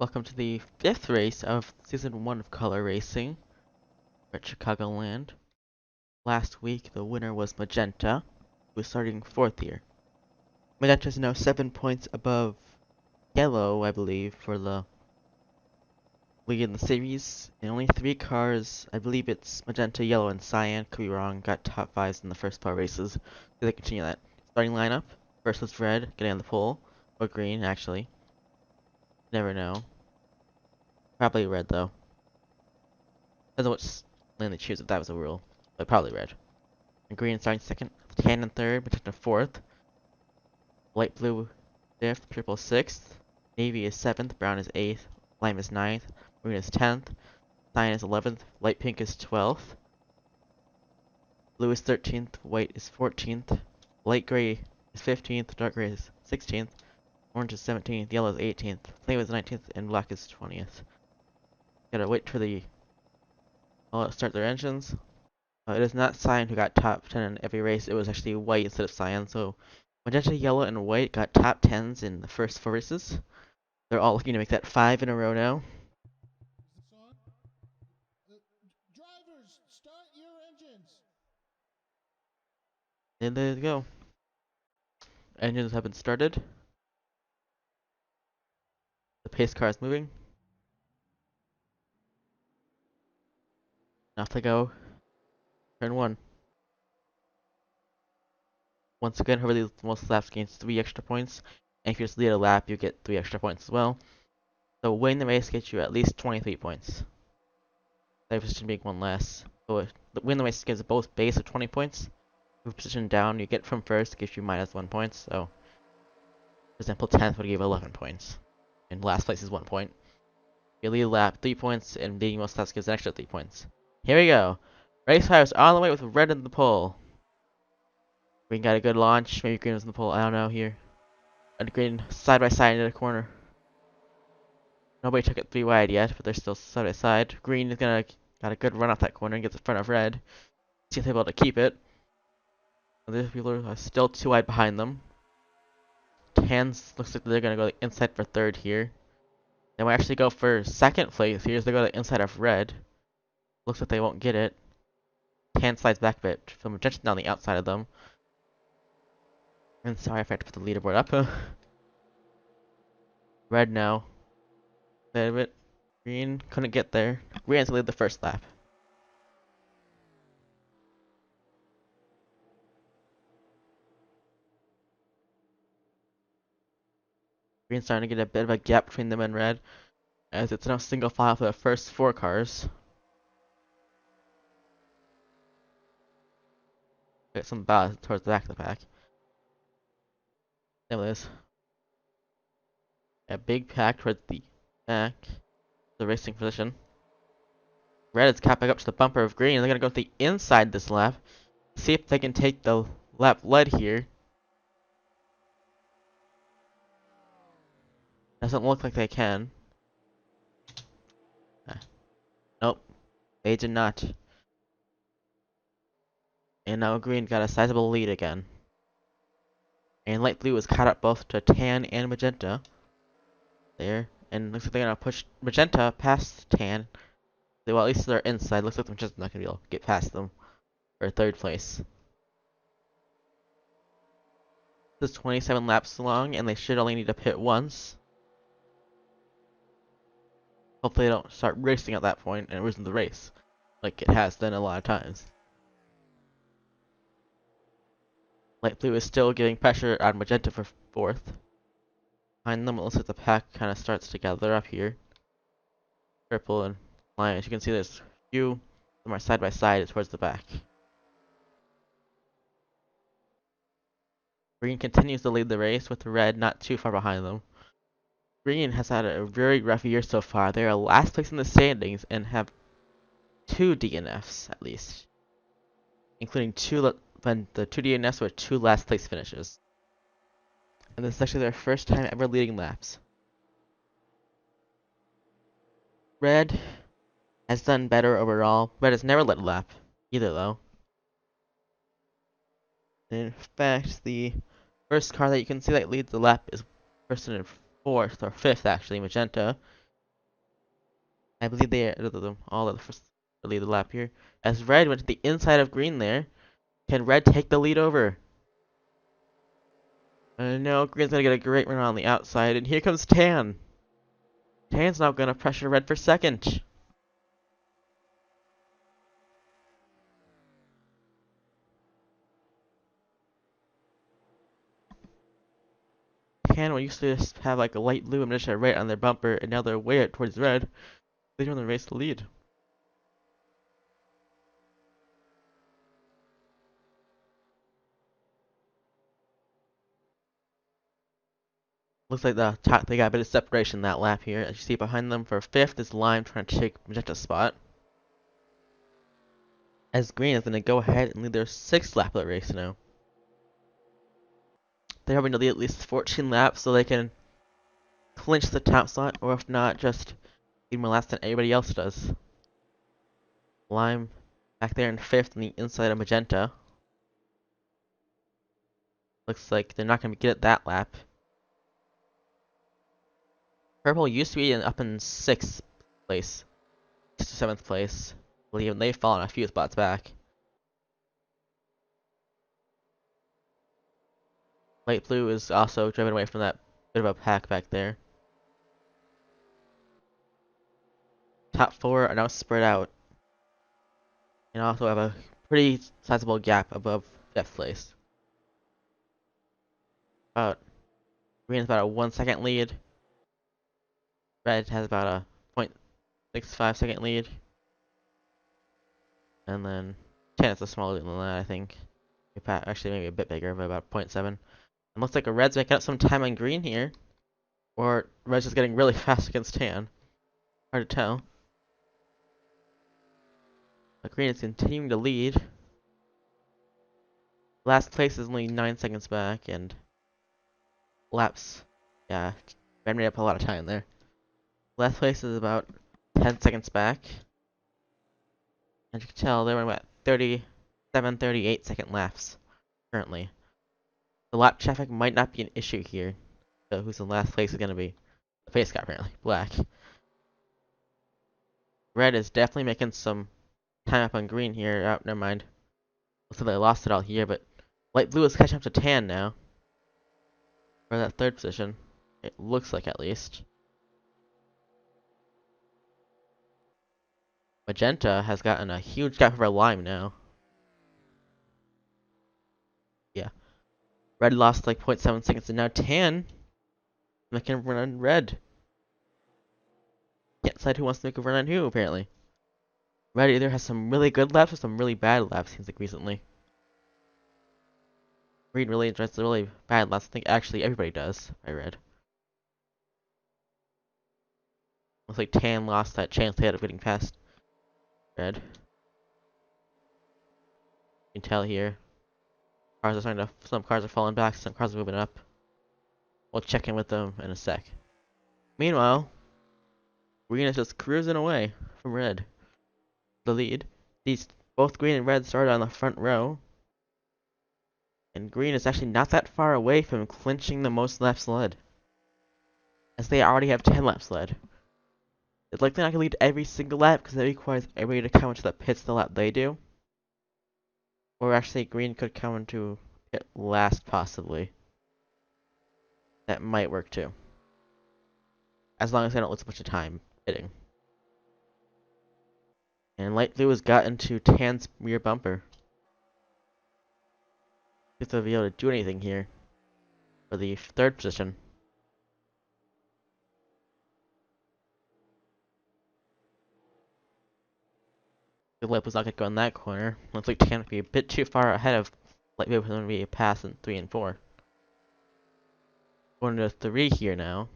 Welcome to the 5th race of Season 1 of Color Racing at Chicagoland. Last week, the winner was Magenta, who is starting 4th here. Magenta is now 7 points above Yellow, I believe, for the lead in the series. And only 3 cars, I believe it's Magenta, Yellow, and Cyan, could be wrong, got top 5s in the first 4 races. So they continue that. Starting lineup, first was Red, getting on the pole, or Green, actually. Never know. Probably Red, though. I don't know which lane they choose if that was a rule, but probably Red. And Green starting second, Tan in third, Magenta fourth, Light Blue fifth, Purple sixth, Navy is seventh, Brown is eighth, Lime is ninth, Maroon is 10th, Cyan is 11th, Light Pink is 12th, Blue is 13th, White is 14th, Light Gray is 15th, Dark Gray is 16th, Orange is 17th, Yellow is 18th, Flame is 19th, and Black is 20th. Gotta wait for the start their engines. It is not Cyan who got top 10 in every race, it was actually White instead of Cyan, so Magenta, Yellow, and White got top 10s in the first 4 races. They're all looking to make that 5 in a row now. Drivers, start your engines. And there you go. Engines have been started. The pace car is moving. Off they go. Turn 1. Once again, whoever leads the most laps gains 3 extra points. And if you just lead a lap, you get 3 extra points as well. So winning the race gets you at least 23 points. That position being 1 less. So win the race gives both base of 20 points. Move position down, you get from first, gives you minus 1 points. So, for example, 10th would give 11 points. And last place is 1 point. You lead a lap, 3 points, and leading most laps gives an extra 3 points. Here we go. Race tires on the way with red in the pole. Green got a good launch. Maybe green was in the pole. I don't know here. And green side by side into the corner. Nobody took it 3 wide yet, but they're still side by side. Green is got a good run off that corner and gets in front of red. See if they're able to keep it. Other people are still 2 wide behind them. Tans looks like they're gonna go inside for 3rd here. They might actually go for 2nd place here as they go to the inside of red. Looks like they won't get it. Tan slides back a bit, so Magenta's on the outside of them. And sorry if I have to put the leaderboard up. Red now. Bit of it. Green couldn't get there. Green has to lead the first lap. Green's starting to get a bit of a gap between them and red, as it's now single file for the first 4 cars. Get some balance towards the back of the pack. There it is. A big pack towards the back. The racing position. Red is capping up to the bumper of green. They're gonna go to the inside this lap. See if they can take the lap lead here. Doesn't look like they can. Nope. They did not. And now green got a sizable lead again. And light blue is caught up both to tan and magenta. There. And looks like they're gonna push magenta past tan. Well, at least they're inside. Looks like magenta's not gonna be able to get past them. For 3rd place. This is 27 laps long, and they should only need to pit once. Hopefully they don't start racing at that point and losing the race. Like it has done a lot of times. Light blue is still giving pressure on magenta for 4th. Behind them, it looks like the pack kind of starts to gather up here. Purple and lime. As you can see, there's a few of them are side by side towards the back. Green continues to lead the race, with red not too far behind them. Green has had a very rough year so far. They are last place in the standings and have 2 DNFs at least, including the 2 DNFs were 2 last place finishes. And this is actually their first time ever leading laps. Red has done better overall. Red has never led a lap either, though. In fact, the first car that you can see that leads the lap is person in 4th or 5th, actually, magenta. I believe they all of the first lead the lap here. As red went to the inside of green there. Can red take the lead over? No, green's gonna get a great run on the outside, and here comes tan. Tan's now gonna pressure red for second. Tan used to just have like a light blue ammunition right on their bumper, and now they're way out towards red. They don't race the lead. Looks like they got a bit of separation that lap here. As you see behind them for fifth is Lime trying to take Magenta's spot. As green is going to go ahead and lead their sixth lap of the race now. They're hoping to lead at least 14 laps so they can clinch the top slot, or if not, just lead more laps than everybody else does. Lime back there in fifth on the inside of Magenta. Looks like they're not going to get it that lap. Purple used to be up in 6th place, 6th to 7th place. I believe they've fallen a few spots back. Light blue is also driven away from that bit of a pack back there. Top 4 are now spread out, and also have a pretty sizable gap above 5th place. Green has about a 1 second lead. Red has about a 0.65 second lead. And then 10 is a smaller than that, I think. Actually, maybe a bit bigger, but about 0.7. And looks like a red's making up some time on green here. Or red's just getting really fast against tan. Hard to tell. But green is continuing to lead. Last place is only 9 seconds back, and laps. Yeah, red made up a lot of time there. Last place is about 10 seconds back. As you can tell, they're about 37, 38-second laps currently. The lap traffic might not be an issue here. So who's in last place is going to be the face car apparently. Black. Red is definitely making some time up on green here. Oh, never mind. Looks like they lost it all here, but light blue is catching up to tan now. For that third position. It looks like, at least. Magenta has gotten a huge gap over lime now. Yeah. Red lost like 0.7 seconds, and now tan making a run on red. Can't decide who wants to make a run on who, apparently. Red either has some really good laps or some really bad laps, seems like recently. Green really enjoys the really bad laps. I think actually everybody does, I read. Looks like tan lost that chance they had of getting past red. You can tell here. Cars are starting to, some cars are falling back, some cars are moving up. We'll check in with them in a sec. Meanwhile, green is just cruising away from red. The lead. Both green and red started on the front row. And green is actually not that far away from clinching the most laps led, as they already have 10 laps led. It's likely not going to lead every single lap because that requires everybody to come into the pits the lap they do. Or actually, green could come into pit last, possibly. That might work too. As long as they don't lose a bunch of time pitting. And light blue has got into tan's rear bumper. If they'll be able to do anything here for the third position. The light was not going to go in that corner. Looks like tan would be a bit too far ahead of light blue, going to be a pass in 3 and 4. Going to 3 here now.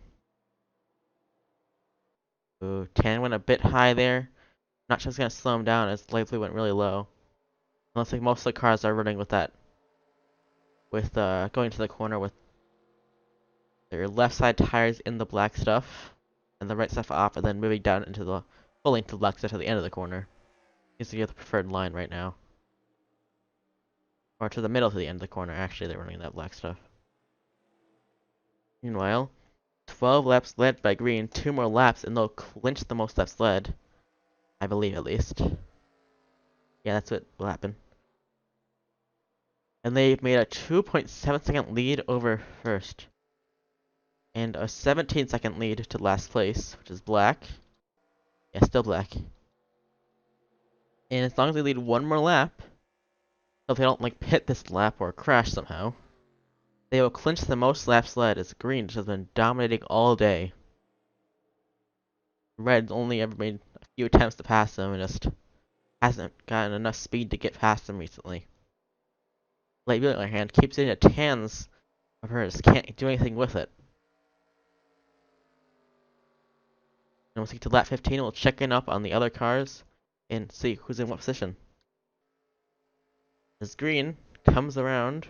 Ooh, tan went a bit high there. Not sure it's going to slow him down as light blue went really low. Looks like most of the cars are running with that. With going to the corner with their left side tires in the black stuff. And the right stuff off, and then moving down into the full length of black stuff at the end of the corner. Seems to be the preferred line right now. Or to the middle to the end of the corner, actually, they're running that black stuff. Meanwhile, 12 laps led by green, 2 more laps, and they'll clinch the most laps led. I believe, at least. Yeah, that's what will happen. And they've made a 2.7-second lead over first. And a 17-second lead to last place, which is black. Yeah, still black. And as long as they lead one more lap, so if they don't, like, pit this lap or crash somehow, they will clinch the most laps led, as green has been dominating all day. Red's only ever made a few attempts to pass them and just hasn't gotten enough speed to get past them recently. Light blue, on the other hand, keeps getting a tans of hers, can't do anything with it. And once we get to lap 15, we'll check in up on the other cars and see who's in what position. As green comes around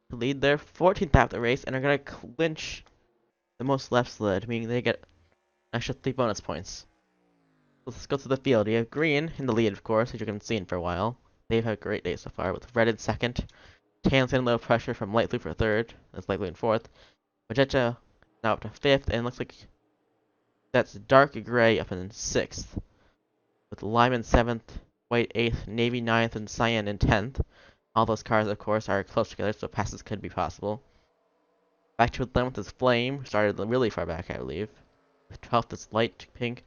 to lead their 14th lap of the race and are going to clinch the most laps led, meaning they get an extra 3 bonus points. Let's go to the field. You have green in the lead, of course, as you can see for a while. They've had a great day so far, with red in second, tans in low pressure from light blue for third, that's light blue in fourth. Magenta now up to fifth, and looks like that's dark gray up in sixth, with lime in seventh, white eighth, navy ninth, and cyan in 10th. All those cars, of course, are close together, so passes could be possible. Back to 11th is flame, started really far back, I believe. 12th is light pink,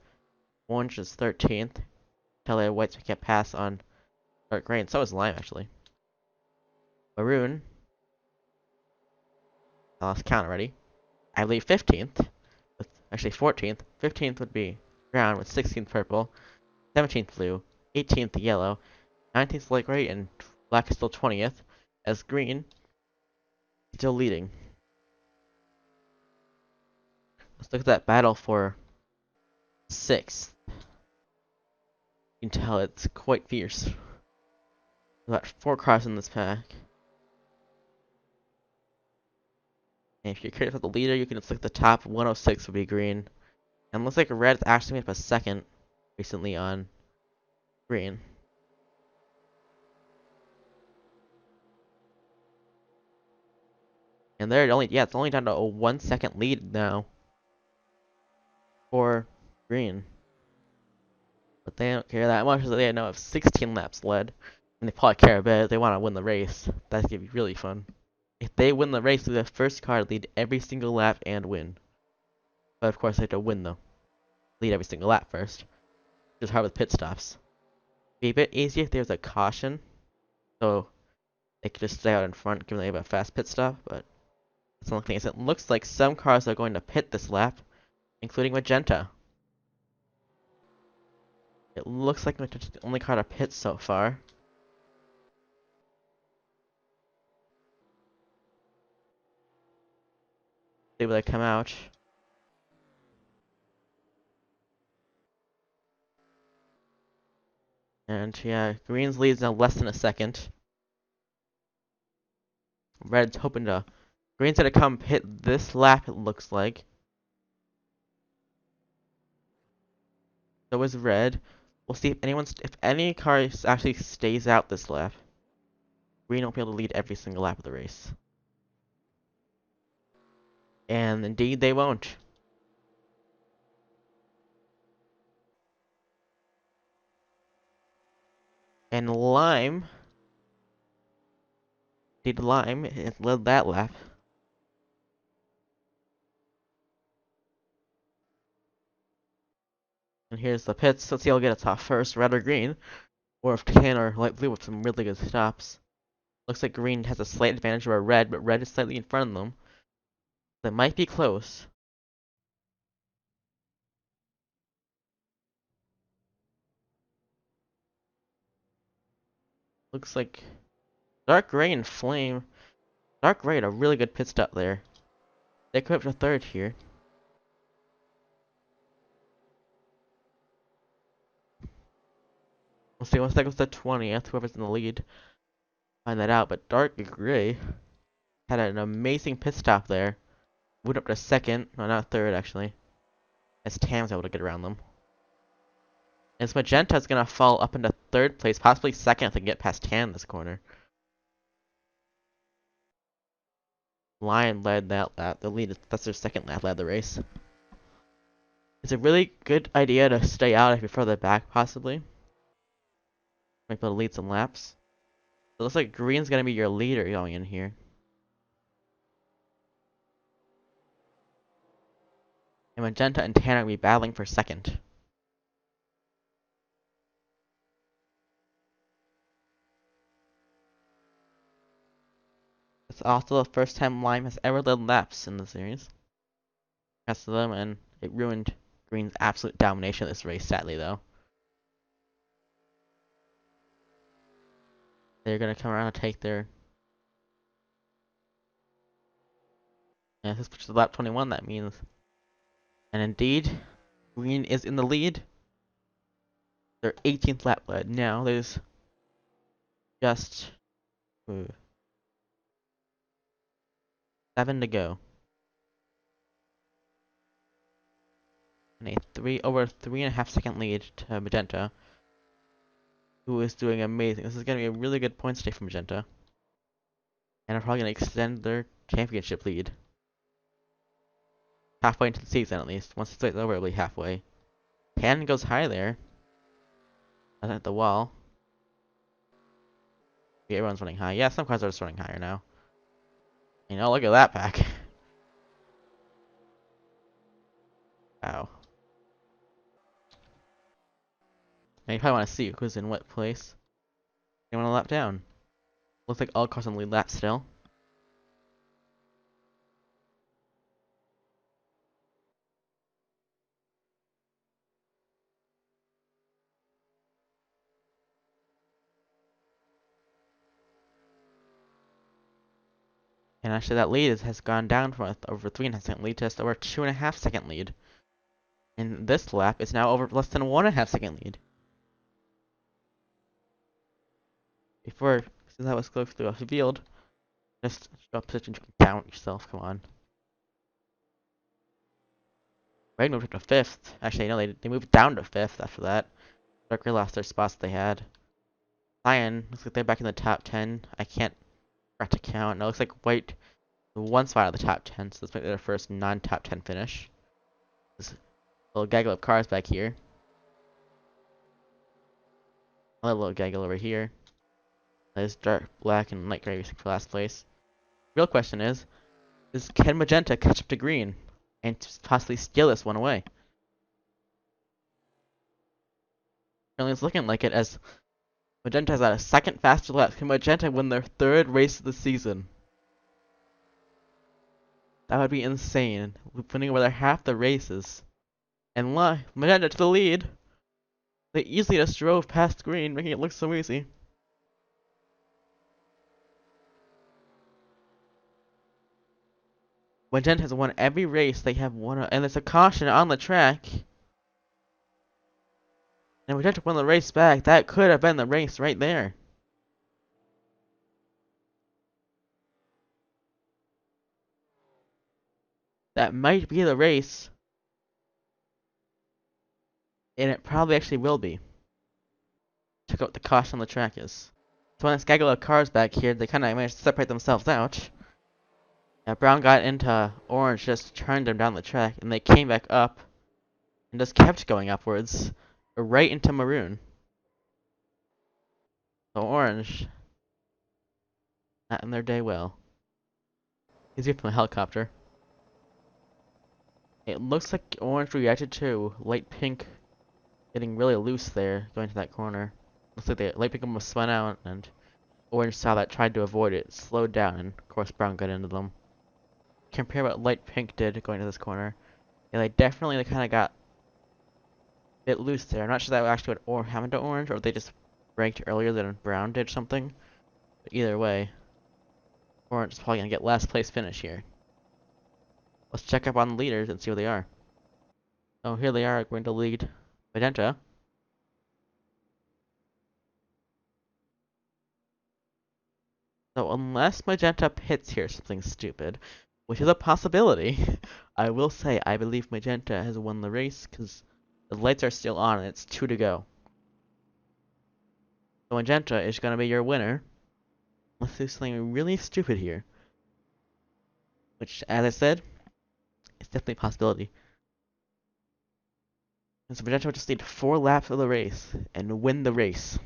orange is 13th. Tell whites can't pass on dark gray, and so is lime, actually. Maroon, I lost count already. I believe 15th, with actually 14th. 15th would be brown with 16th purple, 17th blue, 18th yellow, 19th light gray, and black is still 20th, as green still leading. Let's look at that battle for 6th. You can tell it's quite fierce. There's about 4 cars in this pack. And if you're curious about the leader, you can just look at the top. 106 would be green. And it looks like red's actually made up a second recently on green. And they're only, yeah, it's only down to a 1-second lead now for green. But they don't care that much, as they now have 16 laps led. And they probably care a bit. They want to win the race. That's going to be really fun. If they win the race, they're the first car to lead every single lap and win. But of course, they have to win though. Lead every single lap first. Which is hard with pit stops. Be a bit easier if there's a caution. So they could just stay out in front, given they have a fast pit stop. But that's the only thing is it looks like some cars are going to pit this lap, including Magenta. It looks like Magenta's the only car to pit so far. See where they come out. And yeah, green's leads now less than a second. Red's hoping to. Green's gonna come pit this lap, it looks like. So is red. We'll see if any car actually stays out this lap. Green won't be able to lead every single lap of the race. And indeed they won't. And Lime has led that lap. And here's the pits. Let's see who'll get a top first, red or green. Or if tan or light blue with some really good stops. Looks like green has a slight advantage over red, but red is slightly in front of them. They might be close. Looks like dark gray and flame. Dark gray had a really good pit stop there. They could have to third here. We'll see once that goes to 20th, whoever's in the lead. Find that out, but dark gray had an amazing pit stop there. Moved up to second, no, not third actually. As Tam's able to get around them. And Magenta's gonna fall up into third place, possibly second if they can get past Tam this corner. Lion led that lap. The lead, that's their second lap of the race. It's a really good idea to stay out if you're further back, possibly. Might be able to lead some laps. It looks like green's gonna be your leader going in here. And magenta and tan will be battling for second. It's also the first time Lime has ever led laps in the series. Congrats to them, and it ruined green's absolute domination of this race, sadly, though. They're gonna come around and take their... And if this pushes to lap 21, that means... And indeed, green is in the lead. Their 18th lap led. Now, there's just... 7 to go. And over 3.5 second lead to Magenta, who is doing amazing. This is gonna be a really good point stay for Magenta. And they're probably gonna extend their championship lead. Halfway into the season, at least. Once it's over, it'll be halfway. Tan goes high there. At the wall. Yeah, everyone's running high. Yeah, some cars are just running higher now. You know, look at that pack. Wow. Now you probably want to see who's in what place. You want to lap down. Looks like all cars on the lead lap still. And actually that lead has gone down from over 3.5 second lead to just over 2.5 second lead. And this lap is now over less than 1.5 second lead. Before, since I was going through a field, just show up position down yourself, come on. Red moved to 5th. Actually, no, they moved down to 5th after that. Dark Gray lost their spots they had. Cyan, looks like they're back in the top 10. I can't to count. No, it looks like White one spot out of the top 10, so this might be their first non-top 10 finish. There's a little gaggle of cars back here. Another little gaggle over here. There's dark black and light gray racing for last place. Real question is can Magenta catch up to green and possibly steal this one away? Currently it's looking like it, as Magenta has had a second faster lap. Can Magenta win their third race of the season? That would be insane. Winning over half the races. And Magenta to the lead. They easily just drove past green, making it look so easy. Magenta has won every race they have won, and there's a caution on the track. And Magenta won the race back. That could have been the race right there. That might be the race. And it probably actually will be. Check out what the caution on the track is. So when this gaggle of cars back here, they kind of managed to separate themselves out. Now Brown got into orange, just turned them down the track, and they came back up and just kept going upwards, right into maroon. So orange, not in their day well. He's here from a helicopter. It looks like orange reacted to light pink getting really loose there, going to that corner. Looks like the light pink almost spun out, and orange saw that, tried to avoid it, slowed down, and of course Brown got into them. Compare what light pink did going to this corner. Yeah, they kind of got a bit loose there. I'm not sure that actually what happened to orange, or if they just braked earlier than Brown did something. But either way, orange is probably going to get last place finish here. Let's check up on the leaders and see where they are. Oh, here they are, going to lead Magenta. So unless Magenta pits here something stupid, which is a possibility, I will say I believe Magenta has won the race because the lights are still on and it's 2 to go. So Magenta is going to be your winner. Let's do something really stupid here. which, as I said, is definitely a possibility. And so Magenta will just need 4 laps of the race and win the race.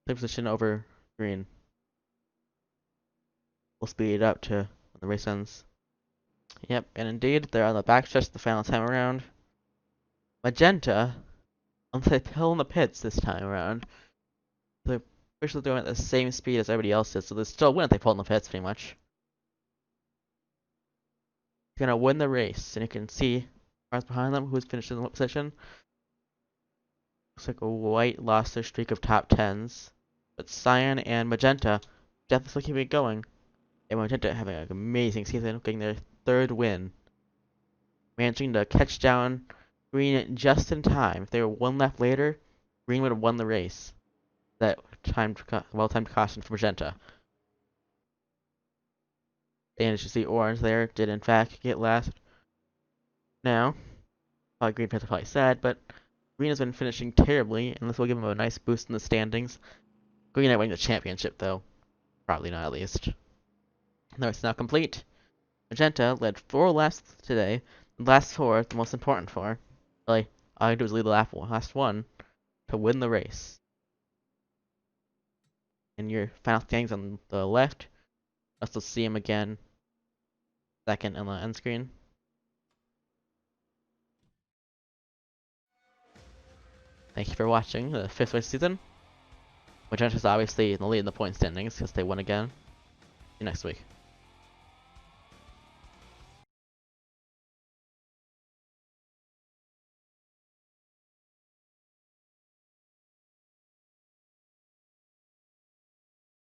Take position over green. We'll speed it up to when the race ends. Yep, and indeed, they're on the backstretch the final time around. Magenta, unless they pull in the pits this time around, they're officially doing it at the same speed as everybody else is, so they still win if they pull in the pits, pretty much. They're gonna win the race, and you can see cars behind them who's finished in what position. Looks like White lost their streak of top 10s, but Cyan and Magenta definitely keep it going. And Magenta having an amazing season, getting their 3rd win. Managing to catch down Green just in time. If they were 1 lap later, Green would have won the race. That well-timed caution for Magenta. And as you see, Orange there did in fact get last. Now, Green fans are probably sad, but Green has been finishing terribly, and this will give him a nice boost in the standings. Green not winning the championship, though. Probably not, at least. The race is now complete. Magenta led 4 laps today. The last 4, the most important 4. Really, all I do is lead the last one to win the race. And your final standings on the left. Let's see him again. Second on the end screen. Thank you for watching the 5th race season. Magenta's obviously in the lead in the point standings because they won again. See you next week.